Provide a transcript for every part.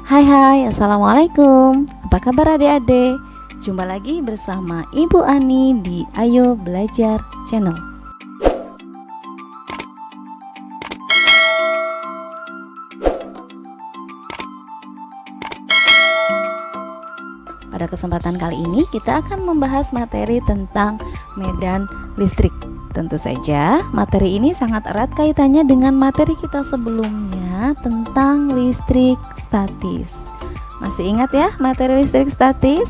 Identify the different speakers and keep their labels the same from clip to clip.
Speaker 1: Hai hai, Assalamualaikum. Apa kabar adik-adik? Jumpa lagi bersama Ibu Ani di Ayo Belajar Channel. Pada kesempatan kali ini kita akan membahas materi tentang medan listrik. Tentu saja materi ini sangat erat kaitannya dengan materi kita sebelumnya tentang listrik statis. Masih ingat ya materi listrik statis?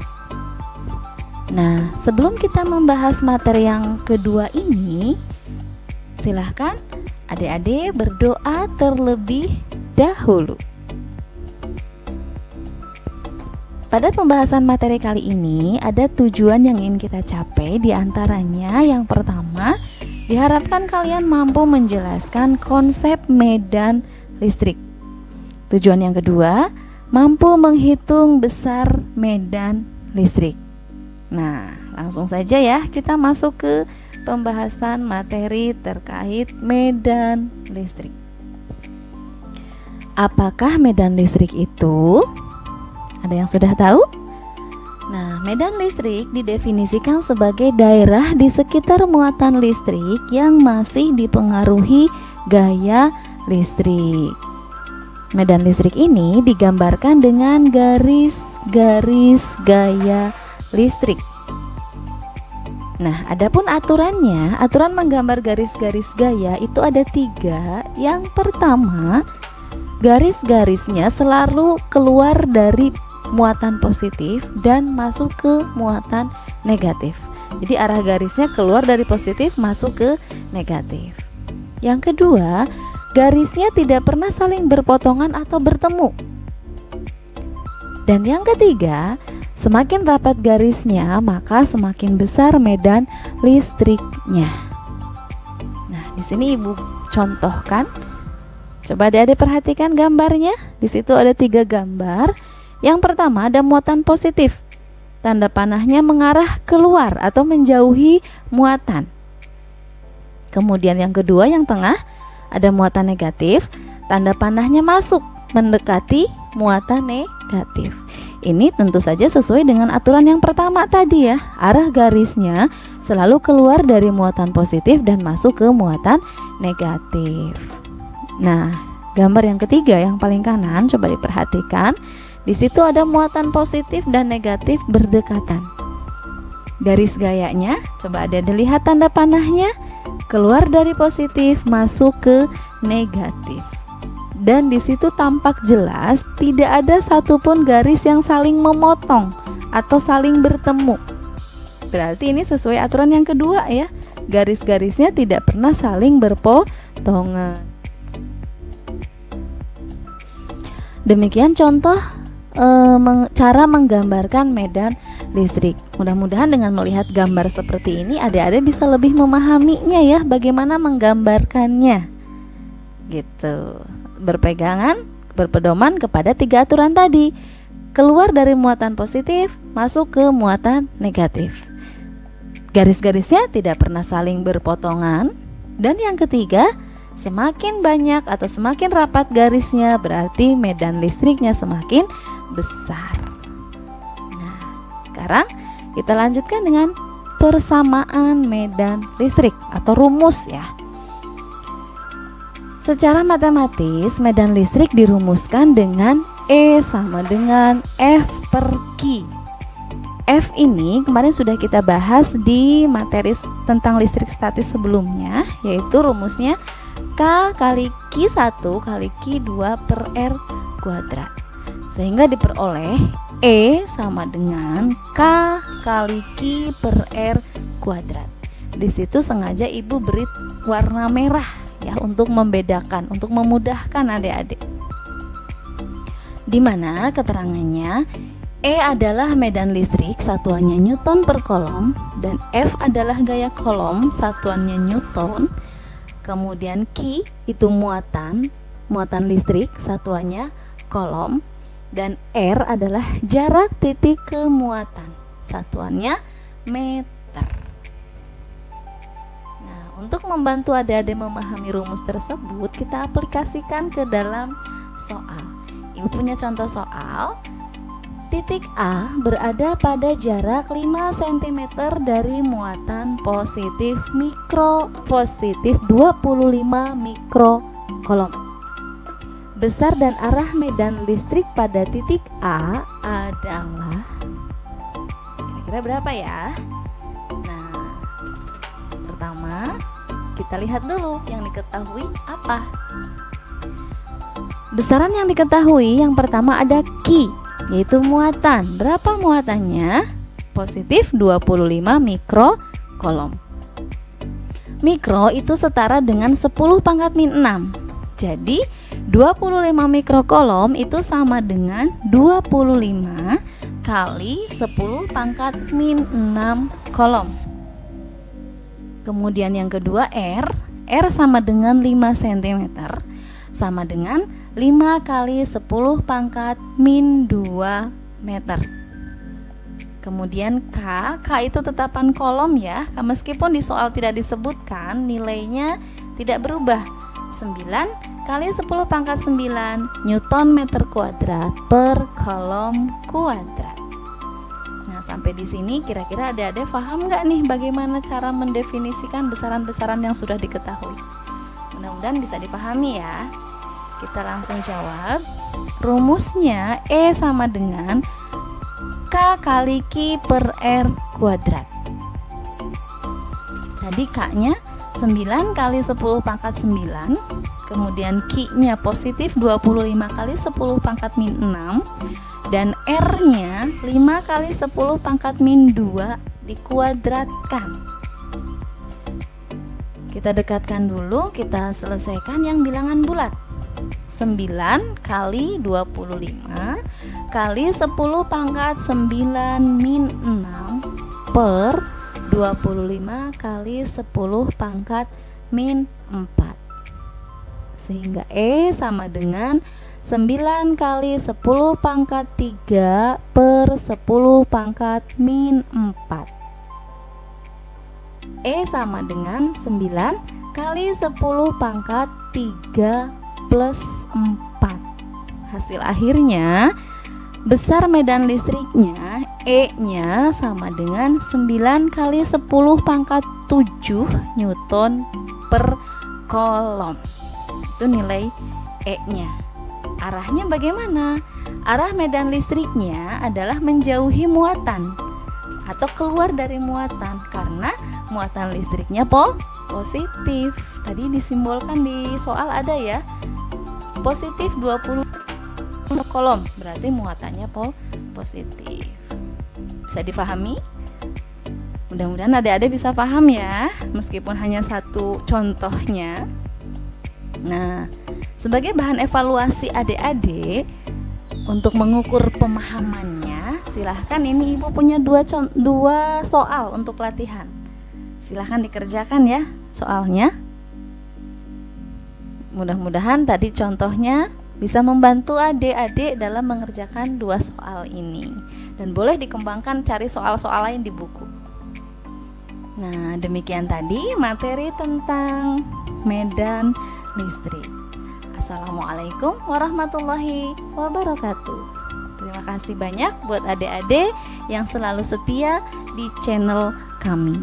Speaker 1: Nah, sebelum kita membahas materi yang kedua ini, silahkan adik-adik berdoa terlebih dahulu. Pada pembahasan materi kali ini ada tujuan yang ingin kita capai, di antaranya yang pertama, diharapkan kalian mampu menjelaskan konsep medan listrik. Tujuan yang kedua, mampu menghitung besar medan listrik. Nah, langsung saja ya kita masuk ke pembahasan materi terkait medan listrik. Apakah medan listrik itu? Ada yang sudah tahu? Nah, medan listrik didefinisikan sebagai daerah di sekitar muatan listrik yang masih dipengaruhi gaya listrik. Medan listrik ini digambarkan dengan garis-garis gaya listrik. Nah, adapun aturannya, aturan menggambar garis-garis gaya itu ada 3. Yang pertama, garis-garisnya selalu keluar dari muatan positif dan masuk ke muatan negatif. Jadi arah garisnya keluar dari positif masuk ke negatif. Yang kedua, garisnya tidak pernah saling berpotongan atau bertemu. Dan yang ketiga, semakin rapat garisnya maka semakin besar medan listriknya. Nah, di sini Ibu contohkan. Coba adik-adik perhatikan gambarnya. Di situ ada 3 gambar. Yang pertama ada muatan positif. Tanda panahnya mengarah keluar atau menjauhi muatan. Kemudian yang kedua yang tengah ada muatan negatif. Tanda panahnya masuk mendekati muatan negatif. Ini tentu saja sesuai dengan aturan yang pertama tadi ya. Arah garisnya selalu keluar dari muatan positif dan masuk ke muatan negatif. Nah, gambar yang ketiga yang paling kanan coba diperhatikan. Di situ ada muatan positif dan negatif berdekatan. Garis gayanya, coba ada dilihat tanda panahnya, keluar dari positif masuk ke negatif. Dan di situ tampak jelas tidak ada satupun garis yang saling memotong atau saling bertemu. Berarti ini sesuai aturan yang kedua ya. Garis-garisnya tidak pernah saling berpotongan. Demikian contoh cara menggambarkan medan listrik. Mudah-mudahan dengan melihat gambar seperti ini adik-adik bisa lebih memahaminya ya, bagaimana menggambarkannya. Gitu. Berpedoman kepada 3 aturan tadi. Keluar dari muatan positif, masuk ke muatan negatif. Garis-garisnya tidak pernah saling berpotongan. Dan yang ketiga, semakin banyak atau semakin rapat garisnya berarti medan listriknya semakin besar. Nah, sekarang kita lanjutkan dengan persamaan medan listrik atau rumus ya. Secara matematis medan listrik dirumuskan dengan E sama dengan F per Q. F ini kemarin sudah kita bahas di materi tentang listrik statis sebelumnya, yaitu rumusnya K kali Q1 kali Q2 per R kuadrat. Sehingga diperoleh E sama dengan K kali Q per R kuadrat. Di situ sengaja Ibu beri warna merah ya untuk membedakan, untuk memudahkan adik-adik. Di mana keterangannya E adalah medan listrik, satuannya Newton per kolom, dan F adalah gaya kolom, satuannya Newton. Kemudian Q itu muatan listrik, satuannya kolom, dan R adalah jarak titik ke muatan, satuannya meter. Nah, untuk membantu adik-adik memahami rumus tersebut, kita aplikasikan ke dalam soal. Ibu punya contoh soal. Titik A berada pada jarak 5 cm dari muatan positif 25 mikrocoulomb. Besar dan arah medan listrik pada titik A adalah kira-kira berapa ya? Nah, pertama kita lihat dulu yang diketahui apa. Besaran yang diketahui yang pertama ada Q, yaitu muatan. Berapa muatannya? Positif 25 mikrocoulomb. Mikro itu setara dengan 10 pangkat min 6. Jadi 25 mikrocoulomb itu sama dengan 25 kali 10 pangkat min 6 coulomb. Kemudian yang kedua R sama dengan 5 cm, sama dengan 5 kali 10 pangkat min 2 meter. Kemudian K itu tetapan kolom ya, meskipun di soal tidak disebutkan, nilainya tidak berubah. 9 kali 10 pangkat 9 Newton meter kuadrat per kolom kuadrat. Nah, sampai di sini kira-kira adik-adik paham nggak nih bagaimana cara mendefinisikan besaran-besaran yang sudah diketahui? Mudah-mudahan bisa dipahami ya. Kita langsung jawab. Rumusnya E sama dengan K kali Q per R kuadrat. Tadi K-nya 9 kali 10 pangkat 9, kemudian Q-nya positif 25 kali 10 pangkat min 6, dan R-nya 5 kali 10 pangkat min 2 dikuadratkan. Kita dekatkan dulu, kita selesaikan yang bilangan bulat. 9 kali 25 kali 10 pangkat 9 min 6 per 25 kali 10 pangkat min 4, sehingga E sama dengan 9 kali 10 pangkat 3 per 10 pangkat min 4. E sama dengan 9 kali 10 pangkat 3 plus 4. Hasil akhirnya besar medan listriknya E-nya sama dengan 9 kali 10 pangkat 7 Newton per coulomb. Itu nilai E-nya. Arahnya bagaimana? Arah medan listriknya adalah menjauhi muatan atau keluar dari muatan, karena muatan listriknya positif. Tadi disimbolkan di soal ada ya, positif 20 coulomb, berarti muatannya positif. Bisa difahami? Mudah-mudahan adik-adik bisa paham ya, meskipun hanya satu contohnya. Nah, sebagai bahan evaluasi adik-adik untuk mengukur pemahamannya, silahkan, ini ibu punya dua soal untuk latihan. Silahkan dikerjakan ya soalnya. Mudah-mudahan tadi contohnya bisa membantu adik-adik dalam mengerjakan dua soal ini, dan boleh dikembangkan cari soal-soal lain di buku. Nah, demikian tadi materi tentang medan listrik. Assalamualaikum warahmatullahi wabarakatuh. Terima kasih banyak buat adik-adik yang selalu setia di channel kami.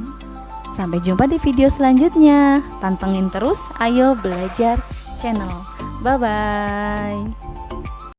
Speaker 1: Sampai jumpa di video selanjutnya. Pantengin terus Ayo Belajar Channel. Bye-bye.